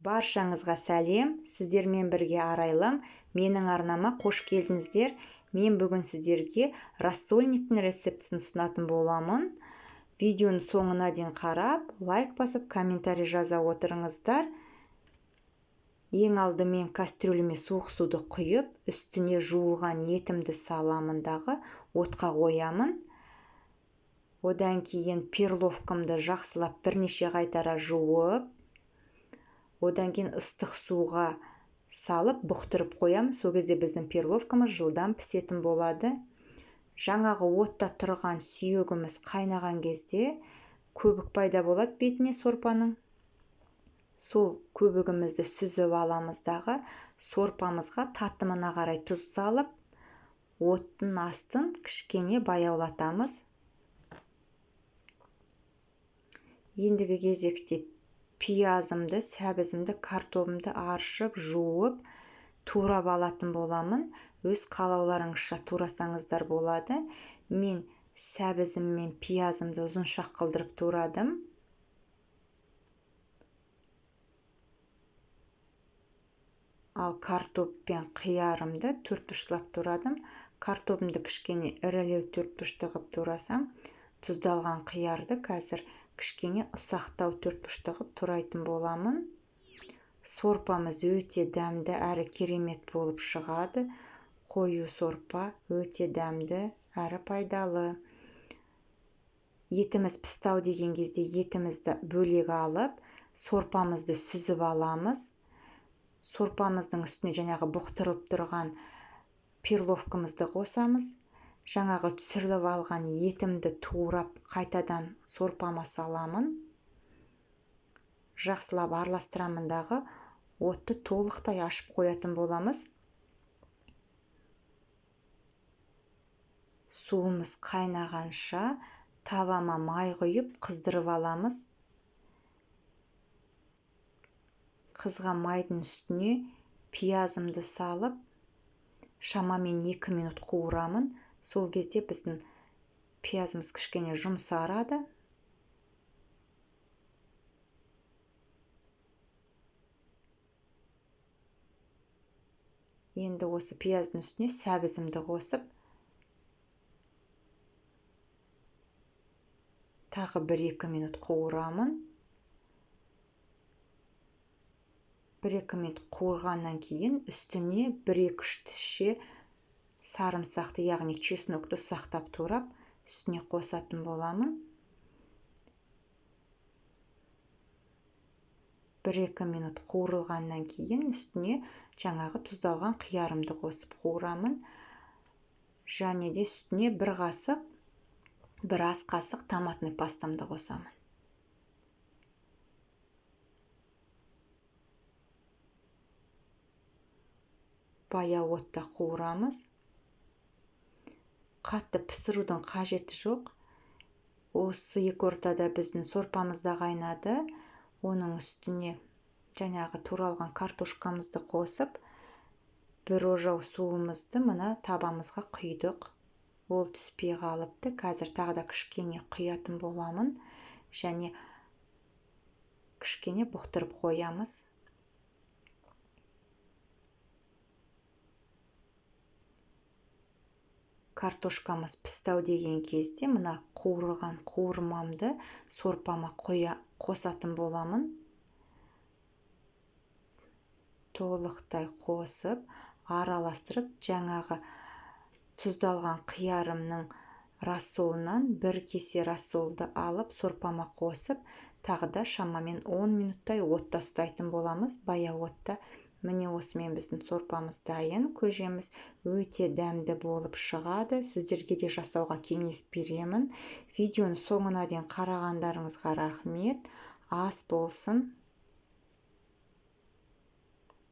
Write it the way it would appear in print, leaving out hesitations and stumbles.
Баршаңызға сәлем, сіздермен бірге арайлым. Менің арнама қош келдіңіздер. Мен бүгін сіздерге рассольниктің рецептісін ұсынатын боламын. Видеоны соңына дейін қарап, лайк басып, комментарий жаза отырыңыздар. Ең алдымен кастрюлеме суық суды құйып, үстіне жуылған етімді саламын дағы отқа қоямын. Одан кейін перловкамды жақсылап бірнеше қайтара жуып, одан кейін ыстық суға салып бұқтырып қоямын. Сол кезде біздің перловкамыз жылдам пісетін болады. Жаңағы отта тұрған сүйегіміз қайнаған кезде көбік пайда болады бетіне сорпаның. Сол көбігімізді сүзіп аламыз дағы сорпамызға татымына қарай тұз салып, оттың астын кішкене баяулатамыз. Ендігі кезекте пиязымды, сәбізімді, картопымды аршып, жуып, турап алатын боламын. Өз қалауларыңызша турасаңыздар болады. Мен сәбізім мен пиязымды ұзынша қылдырып турадым. Ал картоп пен қиярымды төртбұрыштап турадым. Картопымды кішкене ірілеу төртбұрышты қылып турасам, тұздалған қиярды қазір кішкене ұсақтау төртбұрышты қылып турайтын боламын. Сорпамыз өте дәмді әрі керемет болып шығады. Қою сорпа өте дәмді әрі пайдалы. Етіміз пісті деген кезде етімізді бөлек алып, сорпамызды сүзіп аламыз. Сорпамыздың үстіне жаңағы бұқтырылып тұрған перловкамызды қосамыз. Жаңағы түсіріліп алған етімді турап қайтадан сорпама саламын. Жақсылап араластырамын дағы отты толықтай ашып қоятын боламыз. Суымыз қайнағанша тавама май құйып қыздырып аламыз. Қызған майдың үстіне пиязымды салып, шамамен 2 минут қуырамын. Сол кезде біздің пиязымыз кішкене жұмсарады. Енді осы пияздың үстіне сәбізімді қосып, тағы 1-2 минут қуырамын. 1-2 минут қуырғаннан кейін үстіне 1-2 тісше сарымсақты, яғни чеснокты ұсақтап турап, үстіне қосатын боламын. 1-2 минут қуырылғаннан кейін үстіне жаңағы тұздалған қиярымды қосып қуырамын. Және де үстіне 1 ас қасық томатный пастамды қосамын. Баяу отта қуырамыз. Қатты пісірудің қажеті жоқ. Осы екі ортада біздің сорпамыз да қайнады. Оның үстіне жаңағы туралған картошкамызды қосып, 1 ожау суымызды мына табамызға құйдық. Ол түспей қалыпты. Қазір тағы да кішкене құятын боламын. Және кішкене бұқтырып қоямыз. Картошкамыз пістау деген кезде мына қуырылған қуырмамды сорпама қосатын боламын. Толықтай қосып, араластырып, жаңағы тұздалған қиярымның рассолынан 1 кесе рассолды алып, сорпама қосып, тағы да шамамен 10 минуттай отта ұстайтын боламыз, баяу отта. Міне осымен біздің сорпамыз дайын. Көжеміз өте дәмді болып шығады. Сіздерге де жасауға кеңес беремін. Видеоны соңына дейін қарағандарыңызға рахмет. Ас болсын.